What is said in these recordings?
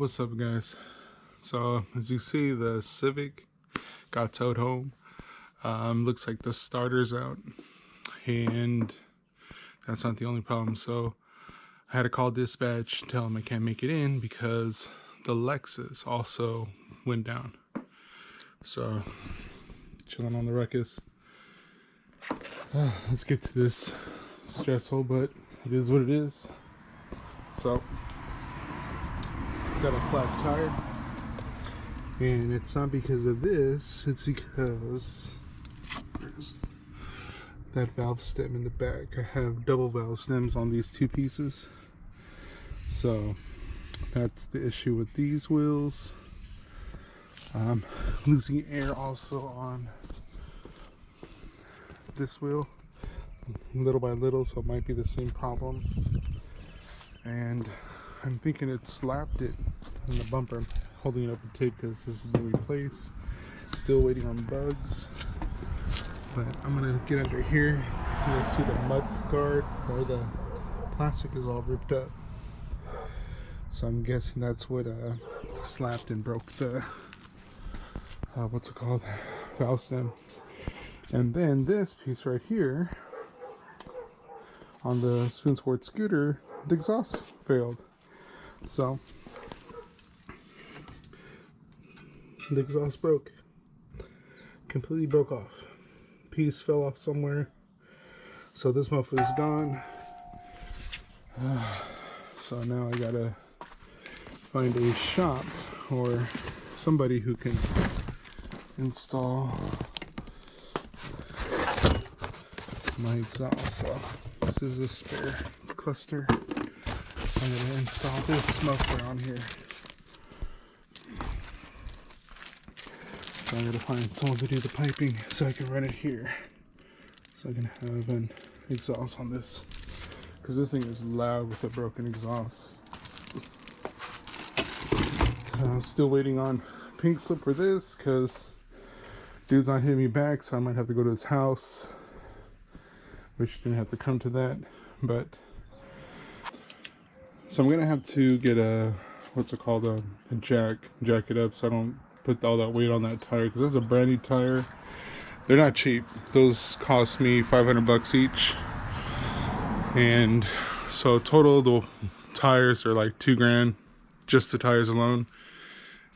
What's up, guys? So as you see, the Civic got towed home. Looks like the starter's out, and that's not the only problem. So I had to call dispatch, tell them I can't make it in because the Lexus also went down. So chilling on the ruckus. Let's get to this. Stressful, but it is what it is. So got a flat tire, and it's not because of this, it's because there's that valve stem in the back. I have double valve stems on these two pieces, so that's the issue with these wheels. I'm losing air also on this wheel, little by little, so it might be the same problem. And I'm thinking it slapped it in the bumper. I'm holding it up with tape because this is being replaced. Still waiting on bugs. But I'm gonna get under here. You guys see the mud guard where the plastic is all ripped up. So I'm guessing that's what slapped and broke the what's it called? Valve stem. And then this piece right here on the Spoon Sport scooter, the exhaust failed. So the exhaust broke, completely broke off. Piece fell off somewhere, so this motherfucker's gone. So now I gotta find a shop or somebody who can install my exhaust. So this is a spare cluster. I'm gonna install this muffler on here. So I'm gonna find someone to do the piping so I can run it here. So I can have an exhaust on this. Because this thing is loud with a broken exhaust. So I'm still waiting on pink slip for this because dude's not hitting me back, so I might have to go to his house. Wish I didn't have to come to that, but so I'm gonna have to get a what's it called, a jack it up so I don't put all that weight on that tire, because that's a brand new tire. They're not cheap. Those cost me $500 each, and so total the tires are like $2,000, just the tires alone,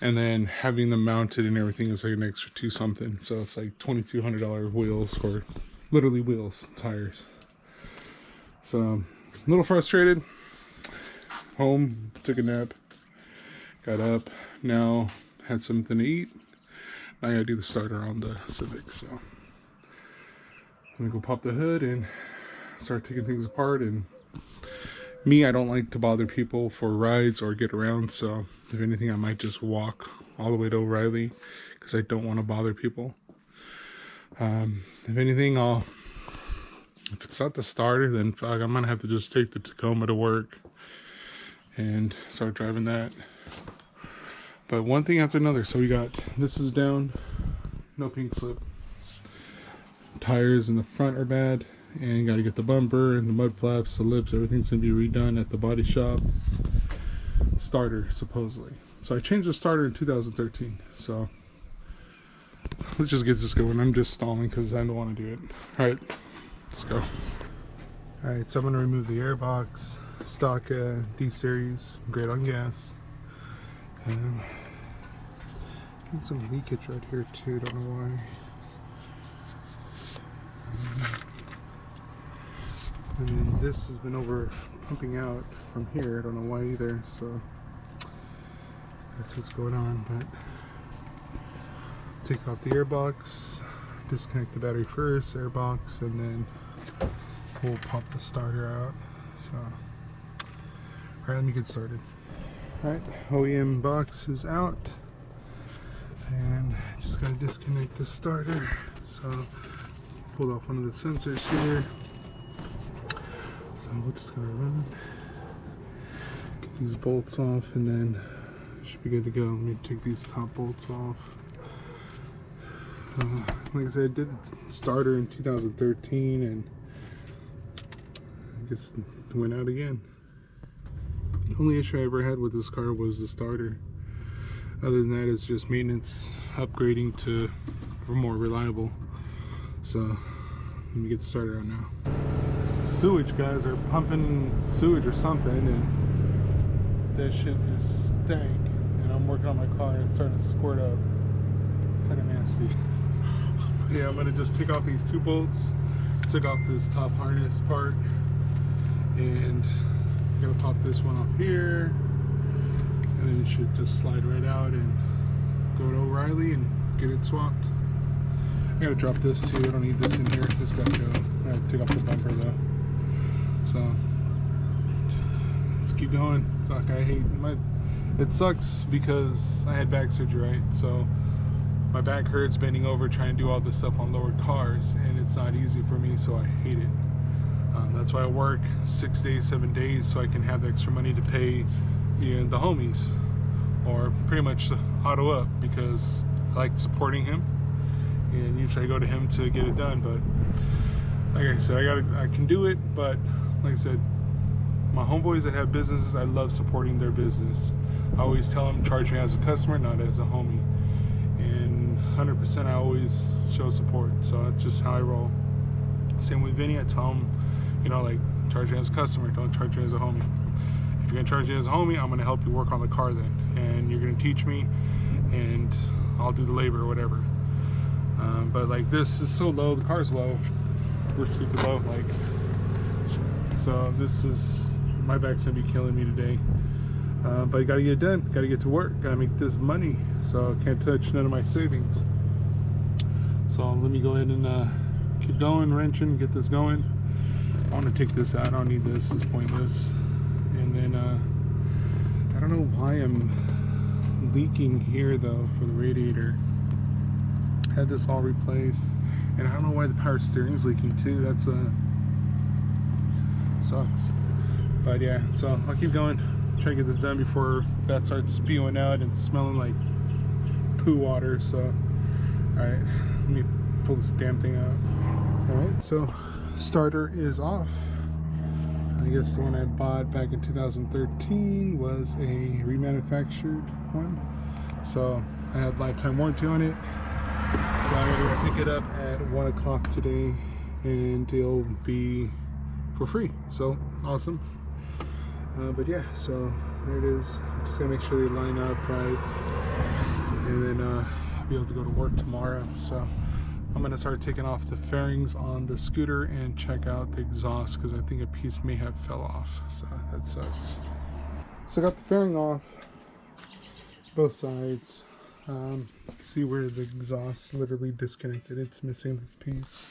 and then having them mounted and everything is like an extra $2 something. So it's like $2,200 wheels, or literally wheels, tires. So I'm a little frustrated. Home, took a nap, got up, now had something to eat. Now I gotta do the starter on the Civic. So I'm gonna go pop the hood and start taking things apart. And me, I don't like to bother people for rides or get around, so if anything I might just walk all the way to O'Reilly because I don't want to bother people. If anything, if it's not the starter, then fuck, I'm gonna have to just take the Tacoma to work and start driving that. But one thing after another. So we got, this is down, no pink slip. Tires in the front are bad, and gotta get the bumper and the mud flaps, the lips, everything's gonna be redone at the body shop. Starter, supposedly. So I changed the starter in 2013. So let's just get this going. I'm just stalling because I don't want to do it. Alright, let's go. Alright, so I'm gonna remove the airbox. Stock D-Series, great on gas. Get some leakage right here too, don't know why. And then this has been over pumping out from here, I don't know why either, so that's what's going on. But take off the airbox, disconnect the battery first, airbox, and then we'll pop the starter out. So alright, let me get started. Alright, OEM box is out, and just gotta disconnect the starter. So pulled off one of the sensors here. So we're just gonna run, get these bolts off, and then should be good to go. Let me take these top bolts off. Like I said, I did the starter in 2013, and I guess it went out again. Only issue I ever had with this car was the starter. Other than that, it's just maintenance, upgrading to more reliable. So let me get started on now. Sewage guys are pumping sewage or something, and that shit is stank. And I'm working on my car and it's starting to squirt up. Kind of nasty. Yeah, I'm gonna just take off these 2 bolts, took off this top harness part, and I'm gonna pop this one off here, and then it should just slide right out and go to O'Reilly and get it swapped. I gotta drop this too. I don't need this in here. This gotta go. I gotta take off the bumper though. So let's keep going. Fuck, I hate my. It sucks because I had back surgery, right? So my back hurts bending over trying to do all this stuff on lowered cars, and it's not easy for me. So I hate it. That's why I work 6 days, 7 days, so I can have the extra money to pay the homies, or pretty much Auto Up, because I like supporting him. And usually I go to him to get it done, but like I said, I can do it, but like I said, my homeboys that have businesses, I love supporting their business. I always tell them, charge me as a customer, not as a homie. And 100% I always show support, so that's just how I roll. Same with Vinny, I tell him, you know, like, charge me as a customer, don't charge me as a homie. If you're gonna charge me as a homie, I'm gonna help you work on the car then. And you're gonna teach me, and I'll do the labor or whatever. But like, this is so low, the car's low, we're super low, like, so this is, my back's gonna be killing me today. But I gotta get it done, gotta get to work, gotta make this money, so I can't touch none of my savings. So let me go ahead and keep going, wrenching, get this going. I want to take this out, I don't need this, it's pointless. And then I don't know why I'm leaking here though for the radiator. Had this all replaced, and I don't know why the power steering's leaking too. That's sucks. But yeah, so I'll keep going, try to get this done before that starts spewing out and smelling like poo water. So all right, let me pull this damn thing out. All right, so starter is off. I guess the one I bought back in 2013 was a remanufactured one, so I had lifetime warranty on it. So I'm gonna pick it up at 1 o'clock today, and it'll be for free. So awesome. But yeah, so there it is. Just gotta make sure they line up right, and then I'll be able to go to work tomorrow. So I'm gonna start taking off the fairings on the scooter and check out the exhaust, because I think a piece may have fell off. So that sucks. So I got the fairing off, both sides. See where the exhaust literally disconnected, it's missing this piece.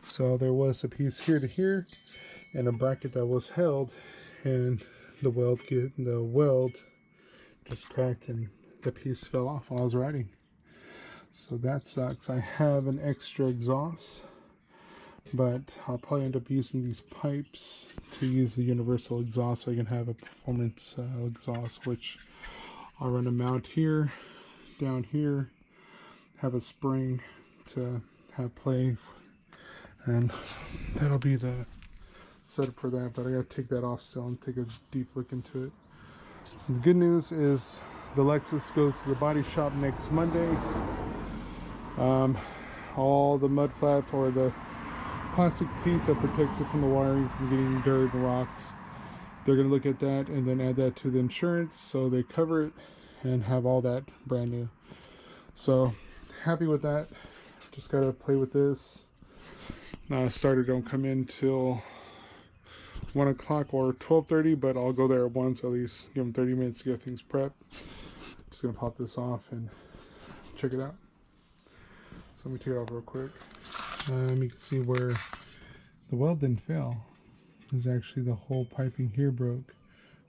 So there was a piece here to here and a bracket that was held, and the weld just cracked and the piece fell off while I was riding. So that sucks. I have an extra exhaust, but I'll probably end up using these pipes to use the universal exhaust, so I can have a performance exhaust, which I'll run a mount here, down here, have a spring to have play, and that'll be the setup for that. But I gotta take that off still and take a deep look into it. The good news is the Lexus goes to the body shop next Monday. All the mud flap, or the plastic piece that protects it from the wiring from getting dirt and rocks, they're gonna look at that and then add that to the insurance, so they cover it and have all that brand new. So happy with that. Just gotta play with this. Starter don't come in till 1 o'clock or 12:30, but I'll go there at 1, so at least give them 30 minutes to get things prepped. Just gonna pop this off and check it out. So let me take it off real quick. You can see where the weld didn't fail. Is actually the whole piping here broke,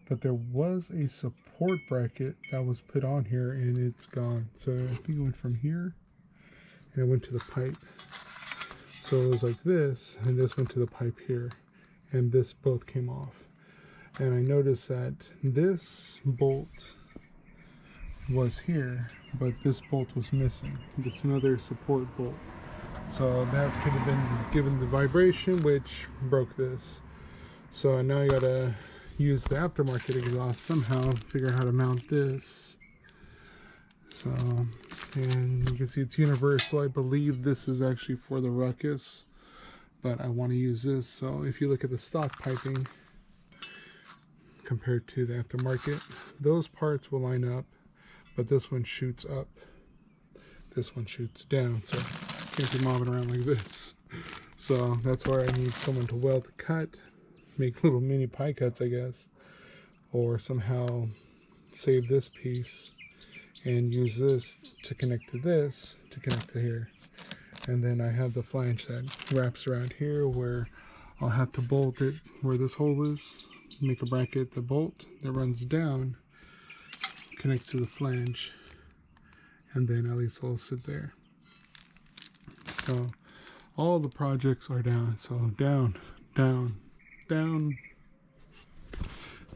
but there was a support bracket that was put on here and it's gone. So I think it went from here and it went to the pipe. So it was like this, and this went to the pipe here, and this both came off. And I noticed that this bolt was here, but this bolt was missing. It's another support bolt. So that could have been given the vibration, which broke this. So now I gotta use the aftermarket exhaust somehow, figure out how to mount this. So, and you can see it's universal. I believe this is actually for the Ruckus, but I want to use this. So if you look at the stock piping compared to the aftermarket, those parts will line up, but this one shoots up. This one shoots down, so I can't be mobbing around like this. So that's where I need someone to weld the cut, make little mini pie cuts, I guess, or somehow save this piece and use this to connect to this to connect to here. And then I have the flange that wraps around here where I'll have to bolt it where this hole is, make a bracket, the bolt that runs down connects to the flange, and then at least it'll sit there. So all the projects are down. So down, down, down.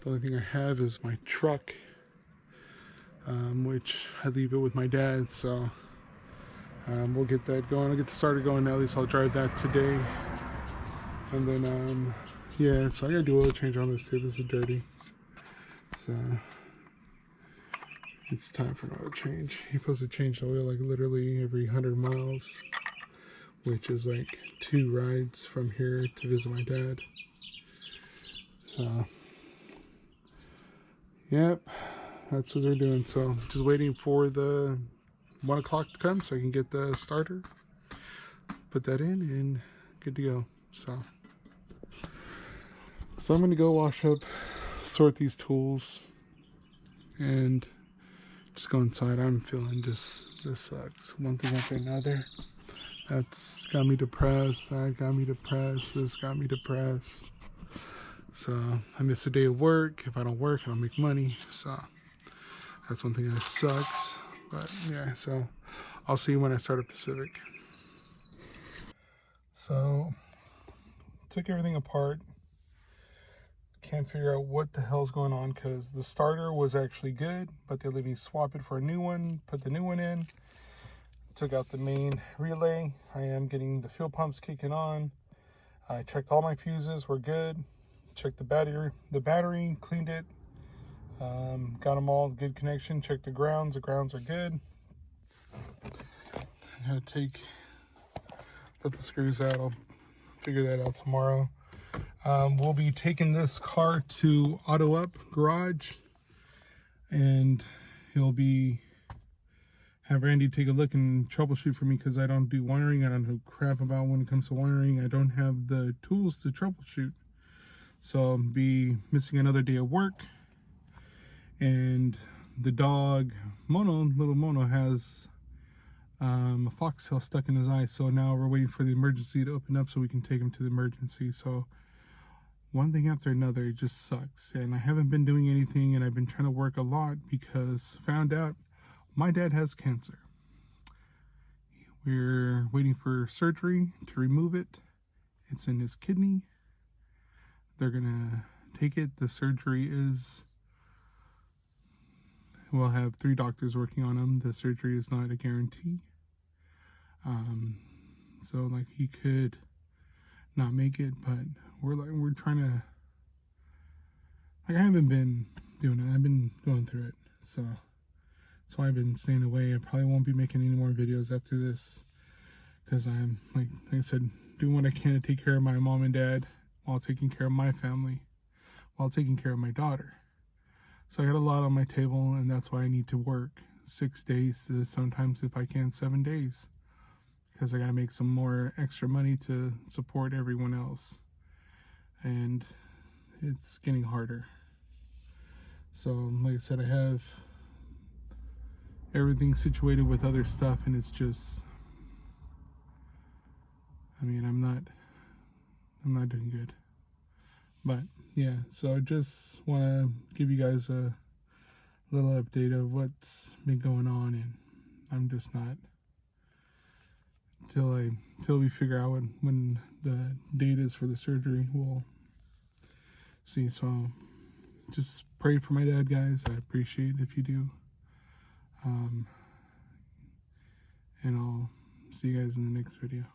The only thing I have is my truck, which I leave it with my dad. So we'll get that going. I'll get started going. At least I'll drive that today. And then yeah, so I gotta do oil change on this too. This is dirty. So it's time for an oil change. You're supposed to change the oil like literally every 100 miles, which is like 2 rides from here to visit my dad. So yep, that's what they're doing. So just waiting for the 1 o'clock to come so I can get the starter, put that in, and good to go. So I'm gonna go wash up, sort these tools, and just go inside. I'm feeling just, this sucks. One thing after another. That's got me depressed. That got me depressed. This got me depressed. So I miss a day of work. If I don't work, I don't make money. So that's one thing that sucks. But yeah, so I'll see you when I start up the Civic. So took everything apart. Can't figure out what the hell's going on because the starter was actually good, but they let me swap it for a new one, put the new one in, took out the main relay. I am getting the fuel pumps kicking on. I checked all my fuses, were good. Checked the battery, cleaned it, got them all good connection. Checked the grounds are good. I gotta put the screws out. I'll figure that out tomorrow. We'll be taking this car to Auto Up Garage, and he'll have Randy take a look and troubleshoot for me because I don't do wiring. I don't know crap about when it comes to wiring. I don't have the tools to troubleshoot. So I'll be missing another day of work. And the dog, little Mono, has a foxtail stuck in his eye. So now we're waiting for the emergency to open up so we can take him to the emergency. So one thing after another, it just sucks. And I haven't been doing anything, and I've been trying to work a lot because found out my dad has cancer. We're waiting for surgery to remove it. It's in his kidney. They're gonna take it. The surgery is, we'll have 3 doctors working on him. The surgery is not a guarantee. So like he could not make it, but we're trying to, like, I haven't been doing it. I've been going through it. So that's why I've been staying away. I probably won't be making any more videos after this because I'm, like I said, doing what I can to take care of my mom and dad while taking care of my family, while taking care of my daughter. So I got a lot on my table, and that's why I need to work 6 days, sometimes if I can 7 days, because I got to make some more extra money to support everyone else. And it's getting harder. So like I said, I have everything situated with other stuff, and it's just, I mean, I'm not doing good. But yeah, so I just want to give you guys a little update of what's been going on, and I'm just not, till we figure out when the date is for the surgery, we'll see. So just pray for my dad, guys. I appreciate it if you do. And I'll see you guys in the next video.